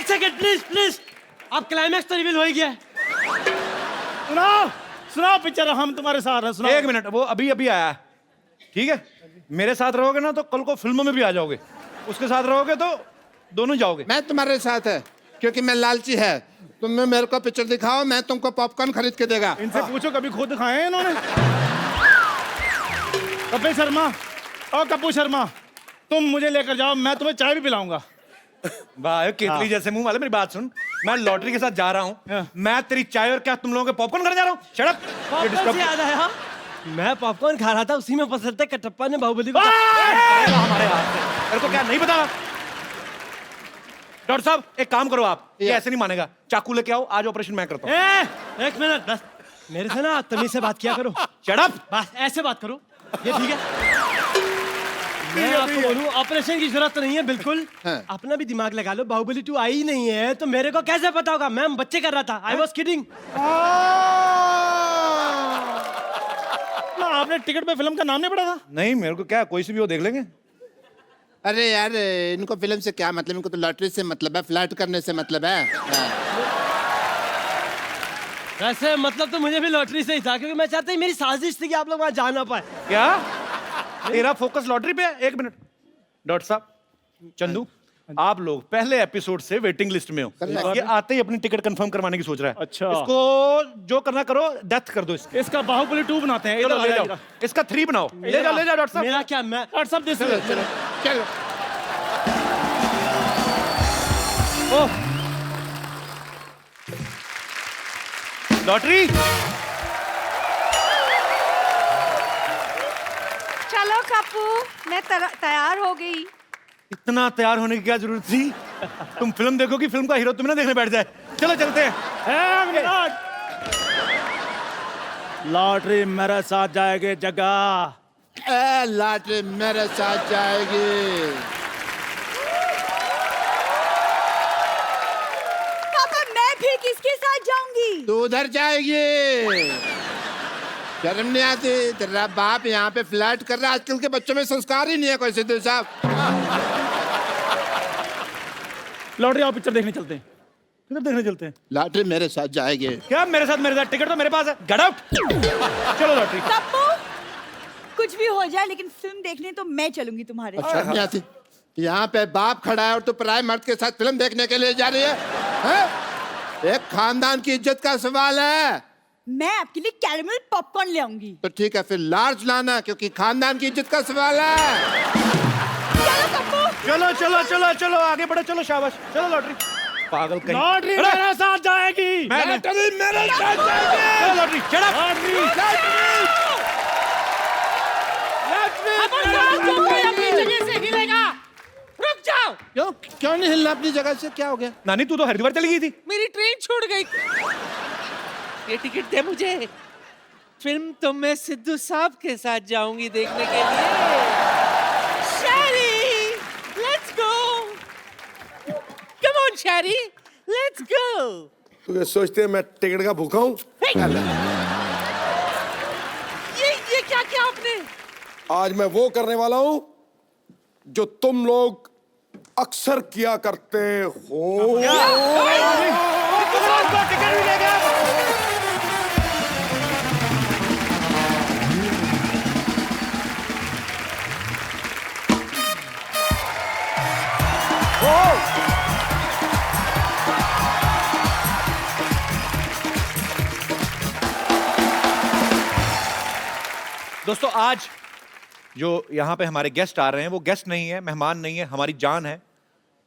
सेकंड प्लीज प्लीज। अब क्लाइमैक्स तो रिवील हो ही गया है। सुनाओ सुनाओ पिक्चर, हम तुम्हारे साथ हैं। सुनाओ। 1 मिनट, वो अभी अभी आया है, ठीक है? मेरे साथ रहोगे ना तो कल को फिल्मों में भी आ जाओगे, उसके साथ रहोगे तो दोनों जाओगे। मैं तुम्हारे साथ है क्योंकि मैं लालची है। तुम मेरे को पिक्चर दिखाओ, मैं तुमको पॉपकॉर्न खरीद के देगा। इनसे पूछो कभी खुद खाए हैं इन्होंने? कपिल शर्मा और कपूर शर्मा, तुम मुझे लेकर जाओ, मैं तुम्हें चाय भी पिलाऊंगा। वाह केतली जैसे मुंह वाले, मेरी बात सुन, मैं लॉटरी के साथ जा रहा हूँ, मैं तेरी चाय और क्या तुम लोगों के पॉपकॉर्न करने जा रहा हूँ। Shut up. पॉपकॉर्न से याद आया, मैं पॉपकॉर्न खा रहा था, उसी में फंसते कटप्पा ने बाहुबली को हमारे हाथ से मेरे को क्या नहीं पता। डॉक्टर साहब एक काम करो आप, ये ऐसे नहीं मानेगा, चाकू लेके आओ, आज ऑपरेशन मैं करता हूँ। 1 मिनट बस, मेरे से ना तमीज से बात किया करो। Shut up. बस ऐसे बात करो, ये ठीक है? मैं आपको बोलूं, ऑपरेशन की जरूरत नहीं है बिल्कुल। अपना भी दिमाग लगा लो, बाहुबली 2 आई नहीं है तो मेरे को कैसे पता होगा? मैं बच्चे कर रहा था, आई वॉज किडिंग। आपने टिकट पे फिल्म का नाम नहीं पढ़ा था? नहीं, मेरे को क्या, कोई सी भी वो देख लेंगे। अरे यार, इनको फिल्म से क्या मतलब, इनको तो लॉटरी से मतलब है, फ्लर्ट करने से मतलब है। वैसे मतलब तो मुझे भी लॉटरी से ही था, क्योंकि मैं चाहता ही मेरी साजिश थी कि आप लोग वहां जा ना पाए। क्या तेरा फोकस लॉटरी पे है? 1 मिनट डॉक्टर साहब, चंदू आप लोग पहले एपिसोड से वेटिंग लिस्ट में हो, ये आते ही अपनी टिकट कंफर्म करवाने की सोच रहा है। अच्छा। इसको जो करना करो, डेथ कर दो इसकी। इसका बाहुबली 2 बनाते हैं। चलो ले जाओ, इसका 3 बनाओ। ले जाओ डॉक्टर साहब। मेरा क्या, मैं डॉक्टर साहब दिस चलो लॉटरी। चलो कप्पू, मैं तैयार हो गई। इतना तैयार होने की क्या जरूरत थी? तुम फिल्म देखोगी, फिल्म का हीरो तुम्हें ना देखने बैठ जाए। चलो चलते हैं। लॉटरी मेरे साथ जाएगी जगह। लॉटरी मेरे साथ जाएगी। पापा मैं फिर किसके साथ जाऊंगी? तू उधर जाएगी। शर्म नहीं आती? तेरा बाप यहाँ पे फ्लर्ट कर रहा है। आजकल के बच्चों में संस्कार ही नहीं है कोई। सिद्धू साहब, लॉटरी आओ पिक्चर देखने चलते हैं। किधर देखने चलते हैं? लॉटरी मेरे साथ जाएगी। क्या मेरे साथ टिकट तो मेरे पास है। Get out. चलो लॉटरी। कप्पू, कुछ भी हो जाए लेकिन फिल्म देखने तो मैं चलूंगी तुम्हारे साथ। शर्म नहीं आती? यहाँ पे बाप खड़ा है और तू पराये मर्द के साथ फिल्म देखने के लिए जा रही है, हैं? एक खानदान की इज्जत का सवाल है। मैं आपके लिए कैरेमल पॉपकॉर्न ले आऊंगी। तो ठीक है, फिर लार्ज लाना, क्योंकि खानदान की इज्जत का सवाल है। चलो कप्पू। चलो चलो चलो चलो आगे बढ़ो, चलो शाबाश, चलो लॉटरी। पागल कहीं। लॉटरी मेरे साथ जाएगी। लॉटरी मेरे साथ जाएगी। चलो लॉटरी। Shut up. अपनी जगह से हिलेगा। रुक जाओ। क्यों नहीं हिलना अपनी जगह से? क्या हो गया? नानी तू तो हरिद्वार चली गई थी। मेरी ट्रेन छूट गई। ये टिकट दे मुझे। फिल्म तो मैं सिद्धू साहब के साथ जाऊंगी देखने के लिए। Sherry, let's go. Come on Sherry, let's go. तू ये सोचते है मैं टिकट का भूखा हूँ? ये क्या किया आपने? आज मैं वो करने वाला हूँ जो तुम लोग अक्सर किया करते हो। टिकट भी ले गया। दोस्तों आज जो यहाँ पे हमारे गेस्ट आ रहे हैं वो गेस्ट नहीं है, मेहमान नहीं है, हमारी जान है।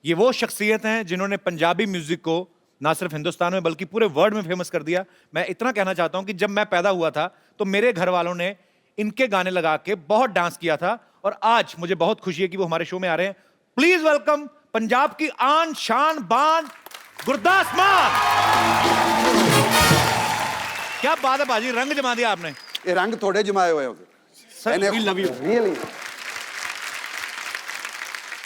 ये वो शख्सियत हैं जिन्होंने पंजाबी म्यूजिक को ना सिर्फ हिंदुस्तान में बल्कि पूरे वर्ल्ड में फेमस कर दिया। मैं इतना कहना चाहता हूं कि जब मैं पैदा हुआ था तो मेरे घर वालों ने इनके गाने लगा के बहुत डांस किया था, और आज मुझे बहुत खुशी है कि वो हमारे शो में आ रहे हैं। प्लीज वेलकम पंजाब की आन शान बान गुरदास मान। क्या बात है बाजी, रंग जमा दिया आपने। ये रंग थोड़े जमाए हुए हो sir, we love you. Really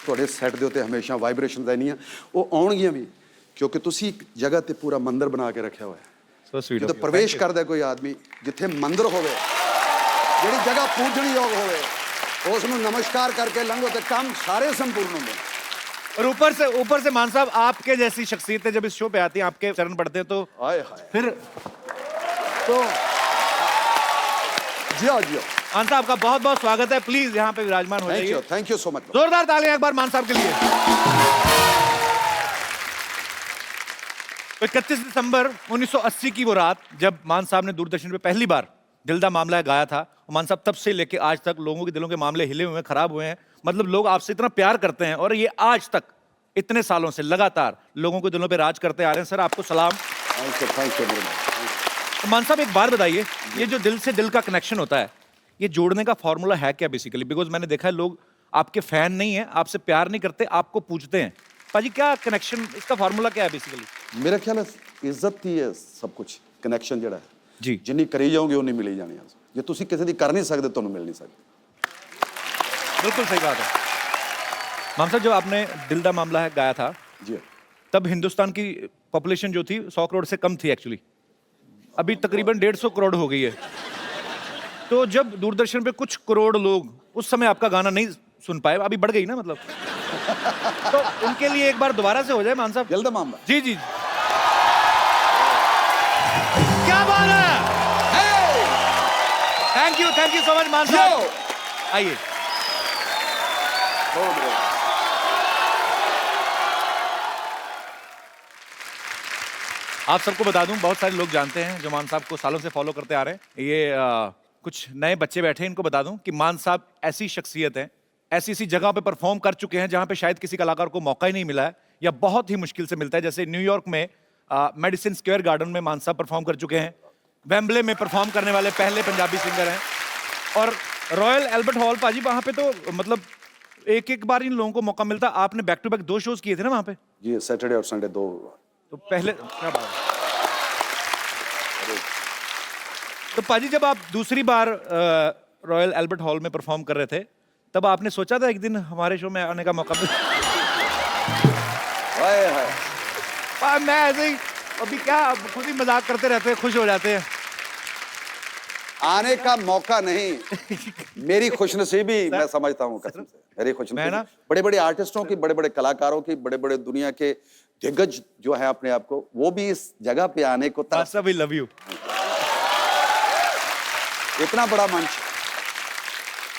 ਤੁਹਾਡੇ ਸੈੱਟ ਦੇ ਉੱਤੇ ਹਮੇਸ਼ਾ ਵਾਈਬ੍ਰੇਸ਼ਨ ਰਹਿਣੀਆਂ, ਉਹ ਆਉਣਗੀਆਂ ਵੀ, ਕਿਉਂਕਿ ਤੁਸੀਂ ਇੱਕ ਜਗ੍ਹਾ ਤੇ ਪੂਰਾ ਮੰਦਿਰ ਬਣਾ ਕੇ ਰੱਖਿਆ ਹੋਇਆ ਹੈ। So sweet ਜਦੋਂ of you. ਪ੍ਰਵੇਸ਼ ਕਰਦਾ ਕੋਈ ਆਦਮੀ, ਜਿੱਥੇ ਮੰਦਿਰ ਹੋਵੇ, ਜਿਹੜੀ ਜਗ੍ਹਾ ਪੂਜਣਯੋਗ ਹੋਵੇ, ਉਸ ਨੂੰ ਨਮਸਕਾਰ ਕਰਕੇ ਲੰਘੋ ਤੇ ਕੰਮ ਸਾਰੇ ਸੰਪੂर्ण ਹੁੰਦੇ ਨੇ। और ऊपर से मान साहब, आपके जैसी शख्सियतें जब इस शो पे आती हैं, आपके चरण पढ़ते हैं तो हाय हाय फिर तो जियो जियो। मान साहब का बहुत बहुत स्वागत है। प्लीज यहाँ पे विराजमान हो जाइए। Thank you so much. जोरदार तालियां एक बार मान साहब के लिए। तो 31 दिसंबर 1980 की वो रात जब मान साहब ने दूरदर्शन पे पहली बार दिल दा मामला गाया था, मान साहब तब से लेके आज तक लोगों के दिलों के मामले हिले हुए हैं, खराब हुए हैं। मतलब लोग आपसे इतना प्यार करते हैं और ये आज तक इतने सालों से लगातार लोगों के दिलों पे राज करते आ रहे हैं। सर आपको सलाम। Thank you. तो मान साहब एक बात बताइए, ये जो दिल से दिल का कनेक्शन होता है, ये जोड़ने का फॉर्मूला है क्या बेसिकली? बिकॉज मैंने देखा है लोग आपके फैन नहीं है, आपसे प्यार नहीं करते, आपको पूछते हैं। पाजी क्या कनेक्शन, इसका फॉर्मूला क्या है बेसिकली? मेरा ख्याल है इज्जत ही है सब कुछ। कनेक्शन ਜਿਹੜਾ ਹੈ जी जिन्नी करी जाओगे उन्नी मिली जानी है। जे तुसी किसी दी कर नहीं सकते ਤੁਹਾਨੂੰ मिल नहीं सकती। बिल्कुल सही बात है। मान साहब जब आपने दिल दा मामला है गाया था जी, तब हिंदुस्तान की पॉपुलेशन जो थी 100 करोड़ से कम थी एक्चुअली। अभी तकरीबन 150 करोड़ हो गई है। तो जब दूरदर्शन पे कुछ करोड़ लोग उस समय आपका गाना नहीं सुन पाए, अभी बढ़ गई ना मतलब, तो उनके लिए एक बार दोबारा से हो जाए मान साहब। दिल दा मामला। जी जी क्या बात है। थैंक यू सो मच मान साहब। आइए। आप सबको बता दूं, बहुत सारे लोग जानते हैं जो मान साहब को सालों से फॉलो करते आ रहे हैं। ये कुछ नए बच्चे बैठे हैं, इनको बता दूं कि मान साहब ऐसी शख्सियत है, ऐसी जगह पे परफॉर्म कर चुके हैं जहां पे शायद किसी कलाकार को मौका ही नहीं मिला है या बहुत ही मुश्किल से मिलता है। जैसे न्यूयॉर्क में मेडिसिन स्क्वायर गार्डन में मान साहब परफॉर्म कर चुके हैं, वेम्बले में परफॉर्म करने वाले पहले पंजाबी सिंगर हैं, और रॉयल एल्बर्ट हॉल पाजी वहां पे तो मतलब एक बार इन लोगों को मौका मिलता। आपने बैक टू बैक 2 शोज किए थे ना वहां पे? जी, सैटरडे और संडे 2। तो पहले क्या बात है। तो पाजी जब आप दूसरी बार रॉयल एल्बर्ट हॉल में परफॉर्म कर रहे थे, तब आपने सोचा था एक दिन हमारे शो में आने का मौका मिले? मैं ऐसे ही अभी क्या खुद ही मजाक करते रहते हैं, खुश हो जाते हैं। आने का मौका नहीं, मेरी खुशनसीबी मैं समझता हूँ कसम से। मेरी खुशनसीबी बड़े बड़े आर्टिस्टों की, बड़े बड़े कलाकारों की, बड़े बड़े दुनिया के दिग्गज जो है अपने आप को, वो भी इस जगह पे आने को वी लव यू। इतना बड़ा मंच,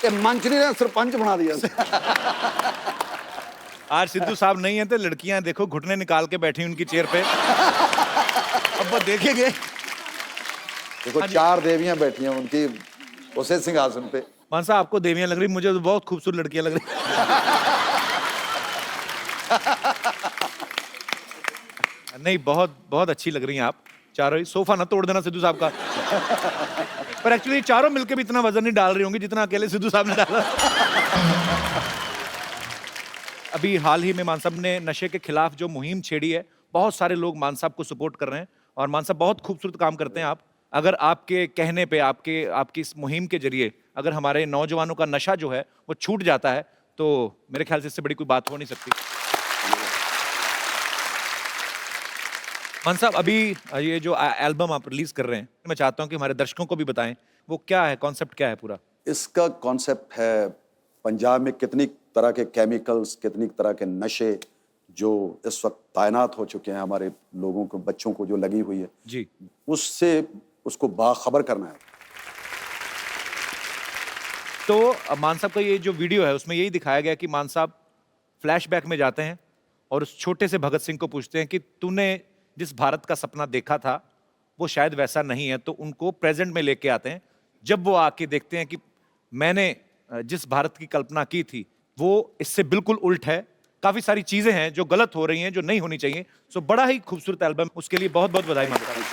ये मंच नहीं सरपंच बना दिया। आज सिद्धू साहब नहीं है तो लड़कियां देखो घुटने निकाल के बैठी उनकी चेयर पे। अब वो देखेंगे। देखो 4 देवियां बैठी हैं उनकी उसे सिंहासन पे। मान साहब आपको देवियां लग रही, मुझे तो बहुत खूबसूरत लड़कियां लग रही। नहीं, बहुत बहुत अच्छी लग रही हैं आप चारों ही। सोफा ना तोड़ देना सिद्धू साहब का। पर एक्चुअली चारों मिलके भी इतना वजन नहीं डाल रही होंगी जितना अकेले सिद्धू साहब ने डाला। अभी हाल ही में मान साहब ने नशे के खिलाफ जो मुहिम छेड़ी है, बहुत सारे लोग मान साहब को सपोर्ट कर रहे हैं और मान साहब बहुत खूबसूरत काम करते हैं। आप अगर आपके कहने पे, आपकी इस मुहिम के जरिए अगर हमारे नौजवानों का नशा जो है वो छूट जाता है, तो मेरे ख्याल से इससे बड़ी कोई बात हो नहीं सकती। मान साहब अभी ये जो एल्बम आप रिलीज कर रहे हैं, मैं चाहता हूं कि हमारे दर्शकों को भी बताएं वो क्या है, कॉन्सेप्ट क्या है पूरा? इसका कॉन्सेप्ट है पंजाब में कितनी तरह के केमिकल्स, कितनी तरह के नशे जो इस वक्त तैनात हो चुके हैं हमारे लोगों को, बच्चों को जो लगी हुई है जी, उससे उसको बाखबर करना है। तो मान साहब का ये जो वीडियो है उसमें यही दिखाया गया कि मान साहब फ्लैशबैक में जाते हैं और उस छोटे से भगत सिंह को पूछते हैं कि तूने जिस भारत का सपना देखा था वो शायद वैसा नहीं है, तो उनको प्रेजेंट में लेके आते हैं। जब वो आके देखते हैं कि मैंने जिस भारत की कल्पना की थी वो इससे बिल्कुल उल्ट है। काफी सारी चीजें हैं जो गलत हो रही हैं, जो नहीं होनी चाहिए। सो बड़ा ही खूबसूरत एल्बम, उसके लिए बहुत बहुत बधाई मानता हूं।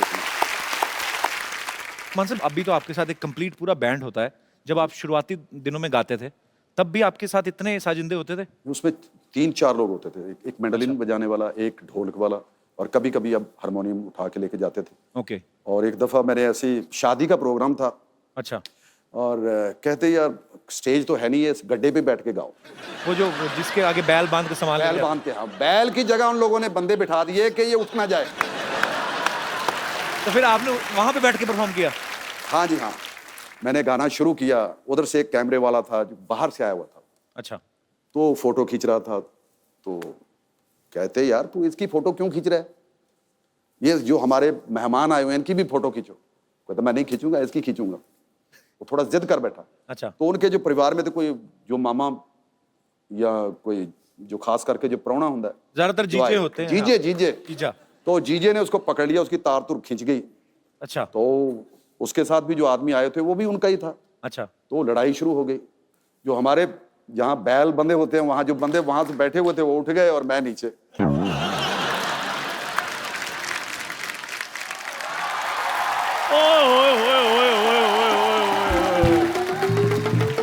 मान साहब, अभी तो आपके साथ एक कंप्लीट पूरा बैंड होता है। जब आप शुरुआती दिनों में गाते थे तब भी आपके साथ इतने साजिंदे होते थे? उसमें 3-4 लोग होते थे, एक मैंडोलिन बजाने वाला, एक ढोलक वाला, और कभी कभी अब हारमोनियम उठा के लेके जाते थे। ओके। और एक दफा मेरे ऐसी शादी का प्रोग्राम था। अच्छा। और कहते यार स्टेज तो है नहीं है, इस गड्ढे पे बैठ के गाओ। वो जो जिसके आगे बैल बांध के संभाल बैल बांध के, हाँ, बैल की जगह उन लोगों ने बंदे बिठा दिए कि ये उठ ना जाए। तो फिर आपने वहां पे बैठ के परफॉर्म किया? हाँ जी हाँ, मैंने गाना शुरू किया। उधर से एक कैमरे वाला था जो बाहर से आया हुआ था। अच्छा। तो फोटो खींच रहा था, तो कहते यार तू इसकी फोटो क्यों खींच रहा है, ये जो हमारे मेहमान आए हुए हैं इनकी भी फोटो खींचो। कहता मैं नहीं खींचूंगा, इसकी खींचूंगा। वो थोड़ा जिद कर बैठा। अच्छा। तो उनके जो परिवार में तो कोई जो मामा या कोई जो खास करके जो प्राहुणा होता है, ज्यादातर जीजे होते हैं। जीजे जीजे जीजा। तो जीजे ने उसको पकड़ लिया, उसकी तार तुर खींच गई। अच्छा। तो उसके साथ भी जो आदमी आए थे वो भी उनका ही था। अच्छा। तो लड़ाई शुरू हो गई। जो हमारे जहाँ बैल बंधे होते हैं वहां जो बंदे वहां से बैठे हुए थे वो उठ गए और मैं नीचे।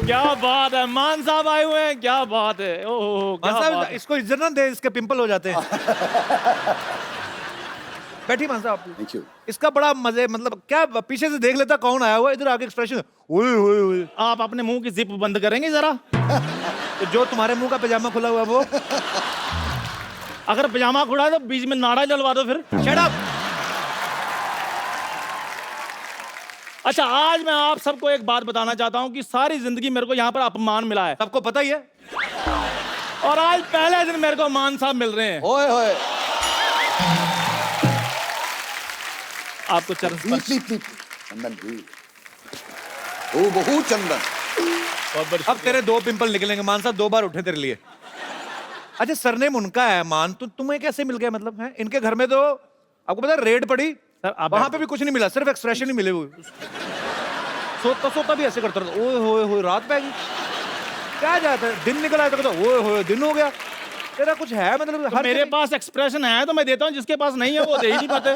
क्या बात है, मान साहब आए हुए हैं, क्या बात है। ओह क्या बात है। इसको इज्जत ना दे, इसके पिंपल हो जाते हैं। बैठी मान साहब। Thank you. इसका बड़ा मजे, मतलब क्या पीछे से देख लेता कौन आया हुआ, इधर आके एक्सप्रेशन ओए ओए ओए। आप अपने मुंह की जिप बंद करेंगे जरा? तो जो तुम्हारे मुंह का पजामा खुला हुआ वो, अगर पजामा खुला है तो बीच में नाड़ा डलवा दो फिर। Shut up. अच्छा, आज मैं आप सबको एक बात बताना चाहता हूं कि सारी जिंदगी मेरे को यहाँ पर अपमान मिला है, सबको पता ही है। और आज पहले दिन मेरे को मान साहब मिल रहे हैं। ओए होए। आपको चरण स्पर्श। चंदन जी, ओ बहुत चंदन। अब तेरे 2 पिंपल निकलेंगे मान साहब, 2 बार उठे तेरे लिए। अच्छा, सरनेम उनका है मान, तो तुम्हें कैसे मिल गया? मतलब है इनके घर में तो आपको पता है रेड पड़ी, वहां पे भी कुछ नहीं मिला, सिर्फ एक्सप्रेशन ही मिले हुए। सोता सोता भी ऐसे करता रहता, ओए होए होए रात पै गई। क्या जाता है, दिन निकल आया तो कहता ओए होए दिन हो गया। तेरा कुछ है मतलब? तो मेरे पास एक्सप्रेशन है तो मैं देता हूँ, जिसके पास नहीं है वो दे ही नहीं पाते।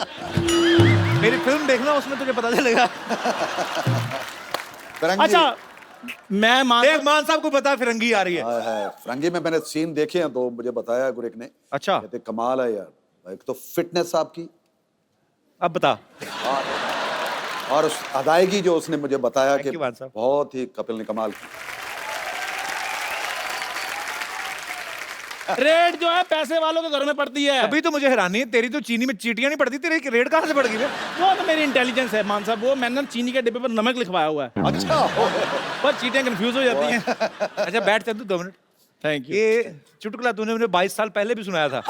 मेरी फिल्म देखना, उसमें तुझे पता चलेगा। अच्छा, मैं मान साहब को पता है फिरंगी आ रही है। फिरंगी में मैंने सीन देखे हैं तो मुझे बताया गुरिक ने। अच्छा। कहते कमाल है यार, एक तो फिटनेस आपकी। अब बता। और उस अदायगी जो उसने मुझे बताया कि साहब। बहुत ही कपिल ने कमाल की। रेड जो है पैसे वालों के घर में पड़ती है। अभी तो मुझे हैरानी है, तेरी तो चीनी में चीटियां नहीं पड़ती, तेरी रेड कहाँ से पड़ गई? वो तो मेरी इंटेलिजेंस है मान साहब, वो मैंने चीनी के डिब्बे पर नमक लिखवाया हुआ है। अच्छा। पर चीटियां कंफ्यूज हो जाती हैं। अच्छा बैठ चल तू 2 मिनट। Thank you. ये चुटकुला तूने मुझे 22 साल पहले भी सुनाया था,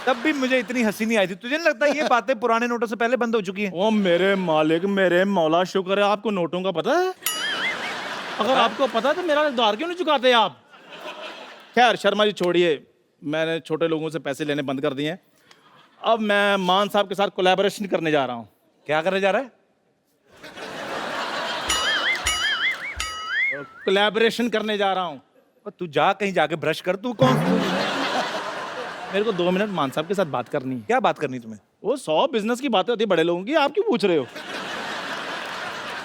तब भी मुझे इतनी हंसी नहीं आई थी। तुझे नहीं लगता ये बातें पुराने नोटों से पहले बंद हो चुकी हैं? ओ मेरे मालिक, मेरे मौला, शुक्र है आपको नोटों का पता है। अगर आपको पता है तो मेरा उधार क्यों नहीं चुकाते आप? खैर शर्मा जी छोड़िए, मैंने छोटे लोगों से पैसे लेने बंद कर दिए हैं। अब मैं मान साहब के साथ कोलैबोरेशन करने जा रहा हूँ। क्या करने जा रहा है? कोलैबोरेशन करने जा रहा हूँ। तू जा कहीं जाके ब्रश कर। तू कौन? मेरे को 2 मिनट मान साहब के साथ बात करनी है। क्या बात करनी तुम्हें? वो 100 बिजनेस की बातें होती है बड़े लोगों की, आप क्यों पूछ रहे हो?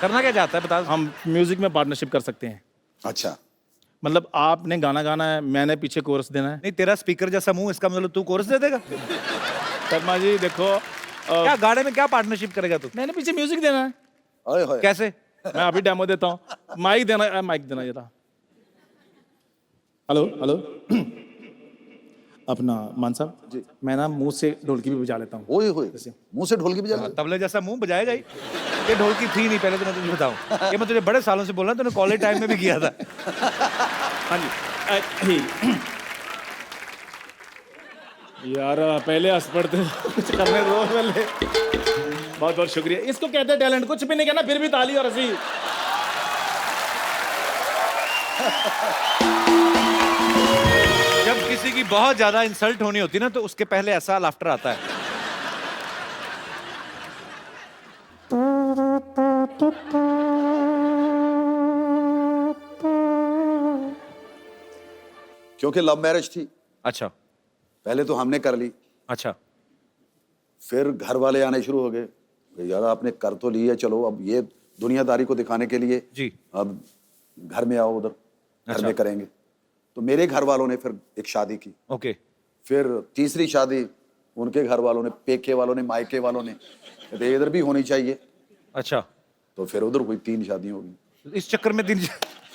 करना क्या चाहता है बता। हम म्यूजिक में पार्टनरशिप कर सकते हैं। अच्छा, मतलब आपने गाना गाना है, मैंने पीछे कोरस देना है। नहीं, तेरा स्पीकर जैसा मुंह, इसका मतलब तू कोरस दे देगा? शर्मा जी देखो, क्या गाने में क्या पार्टनरशिप करेगा तू? मैंने पीछे म्यूजिक देना है। ओए होए। कैसे? मैं अभी डेमो देता हूँ। माइक देना, माइक देना जरा। Hello hello. अपना मान साहब जी, मैं ना मुंह से ढोलकी भी बजा लेता हूँ। ओए होए, मुंह से ढोलकी बजा लेता? तबले जैसा मुंह बजाएगा ही। ये ढोलकी थी नहीं पहले, तो मैं तुझे बताऊं, ये मैं तुझे बड़े सालों से बोल रहा हूं, तूने कॉलेज टाइम में भी किया था। हाँ जी। यार पहले हंस पड़ते, कुछ करने दो पहले। बहुत बहुत शुक्रिया। इसको कहते हैं टैलेंट। कुछ भी नहीं कहना फिर भी ताली और हंसी। जब किसी की बहुत ज्यादा इंसल्ट होनी होती ना, तो उसके पहले ऐसा लाफ्टर आता है। क्योंकि लव मैरिज थी, अच्छा पहले तो हमने कर ली, अच्छा फिर घर वाले आने शुरू हो गए, यार आपने कर तो ली है, चलो अब ये दुनियादारी को दिखाने के लिए जी अब घर में आओ, उधर घर अच्छा। में करेंगे। तो मेरे घर वालों ने फिर एक शादी की, ओके फिर तीसरी शादी उनके घर वालों ने, पेके वालों ने, मायके वालों ने, कहते इधर भी होनी चाहिए, अच्छा तो फिर उधर हुई 3 शादियां होगी। इस चक्कर में दिन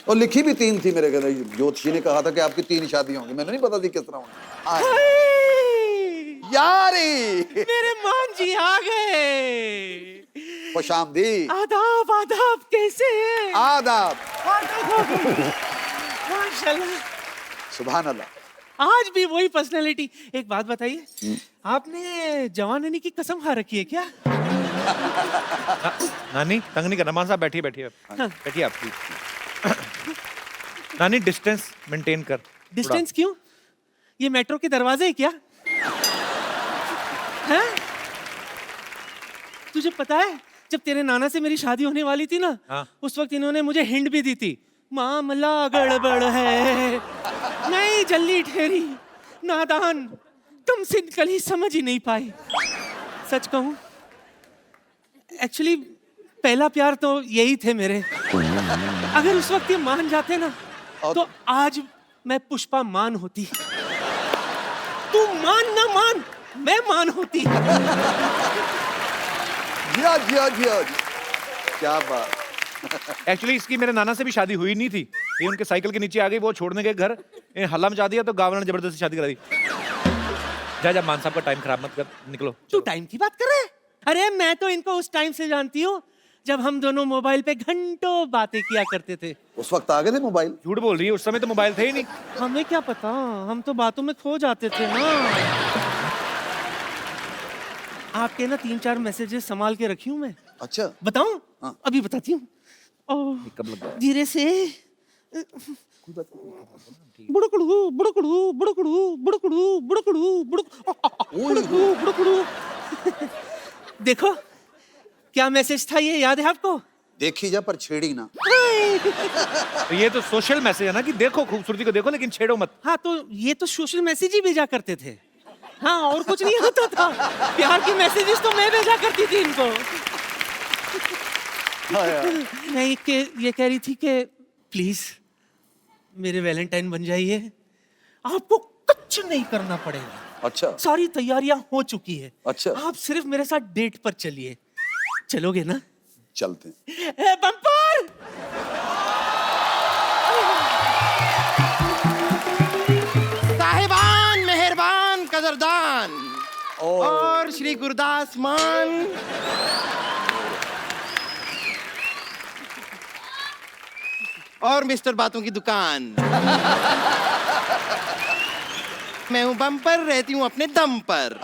और लिखी भी 3 थी मेरे घर, ज्योतिषी ने कहा था कि आपकी 3 शादियां होंगी, मैंने नहीं पता थी किस तरह होंगी। यारी मेरे मान जी आ गए। खुशामदी, आदाब आदाब, कैसे हैं? आदाब, माशाल्लाह, सुभान अल्लाह। आज भी वही पर्सनालिटी। एक बात बताइए, आपने जवानी की कसम खा रखी है क्या? नानी तंग नहीं करना, मान साहब बैठिए बैठिए आप। बैठिए आप प्लीज। नानी डिस्टेंस मेंटेन कर। डिस्टेंस क्यों? ये मेट्रो के दरवाजे है क्या? हैं? तुझे पता है जब तेरे नाना से मेरी शादी होने वाली थी ना, हाँ। उस वक्त इन्होंने मुझे हिंट भी दी थी, मामला गड़बड़ है, नहीं जल्दी ठहरी, नादान, तुम सिंकली समझ ही नहीं पाई। सच कहूं, एक्चुअली पहला प्यार तो यही थे मेरे। अगर उस वक्त ये मान जाते ना, तो आज मैं पुष्पा मान होती। तू मान ना मान, मैं मान होती। जिया जिया जिया, क्या बात। एक्चुअली इसकी मेरे नाना से भी शादी हुई नहीं थी, ये उनके साइकिल के नीचे आ गई, वो छोड़ने के घर हल्ला मचा दिया, तो गावड़ा ने जबरदस्ती शादी करा दी। जा मान साहब का टाइम खराब मत कर, निकलो। तू टाइम की बात कर रहा है? अरे मैं तो इनको उस टाइम से जानती हूँ जब हम दोनों मोबाइल पे घंटों बातें किया करते थे। उस वक्त आ गए थे मोबाइल? झूठ बोल रही है, उस समय तो मोबाइल थे ही नहीं। हमें क्या पता, हम तो बातों में खो जाते थे ना। आपके ना 3-4 मैसेजेस संभाल के रखी हूँ मैं। अच्छा बताऊं? हाँ। अभी बताती हूँ। कब लग गया? धीरे से। बुड़कड़ू बुड़कड़ू बुड़कड़ू बुड़कड़ू बुड़कड़ू बुड़कड़ू बुड़कड़ू। देखो क्या मैसेज था, ये याद है आपको? देखी जा पर छेड़ी ना। तो ये तो सोशल मैसेज है ना कि देखो खूबसूरती को देखो लेकिन छेड़ो मत। हाँ, तो ये तो सोशल मैसेज ही भेजा करते थे। हाँ, और कुछ नहीं होता था। प्यार की मैसेजेस तो मैं भेजा करती थी इनको। मैं ये कह रही थी कि प्लीज मेरे वैलेंटाइन बन जाइए, आपको कुछ नहीं करना पड़ेगा। अच्छा, सारी तैयारियां हो चुकी है। अच्छा। आप सिर्फ मेरे साथ डेट पर चलिए। चलोगे ना? चलते। बम्पर! साहिबान, मेहरबान, कदरदान और श्री गुरदास मान, और मिस्टर बातों की दुकान। मैं हूं बम्पर, रहती हूं अपने दम पर।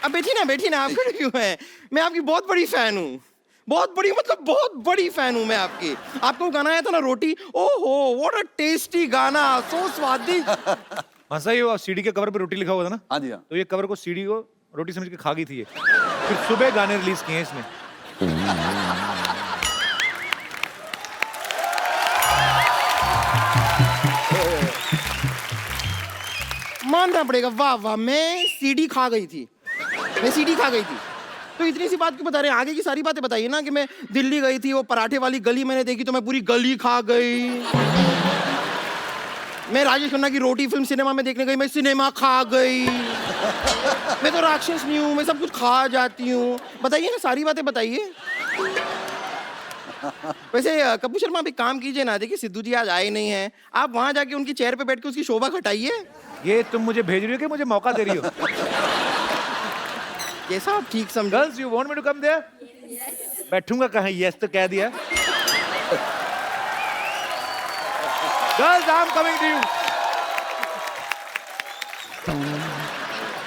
अब बैठी ना, आप खड़े क्यों हैं? मैं आपकी बहुत बड़ी फैन हूँ, बहुत बड़ी, मतलब बहुत बड़ी फैन हूँ मैं आपकी। आपको गाना आया था ना रोटी, ओहो व्हाट अ टेस्टी गाना, सो स्वादिष्ट। हाँ सही हो, सीडी के कवर पे रोटी लिखा हुआ था ना। हाँ जी, हाँ। तो ये कवर को सीडी को रोटी समझ के खा गई थी ये। फिर सुबह गाने रिलीज किए हैं इसमें। मानना पड़ेगा, वाह वाह, मैं सीडी खा गई थी, मैं सीडी खा गई थी। तो इतनी सी बात क्यों बता रहे हैं? आगे की सारी बातें बताइए ना। कि मैं दिल्ली गई थी, वो पराठे वाली गली मैंने देखी तो मैं पूरी गली खा गई। मैं राजेश खन्ना की रोटी फिल्म सिनेमा में देखने गई, मैं सिनेमा खा गई। मैं तो राक्षस नहीं हूँ, मैं सब कुछ खा जाती हूँ। बताइए ना, सारी बातें बताइए। वैसे कपूर शर्मा भी काम कीजिए ना, देखिए सिद्धू जी आज आए नहीं हैं, आप वहां जाके उनकी चेयर पे बैठ के उसकी शोभा घटाइए। ये तुम मुझे भेज रही हो कि मुझे मौका दे रही हो? कैसा आप ठीक समझ। Girls you want me to come there? बैठूंगा कहाँ? यस तो कह दिया। Girls I am coming to you.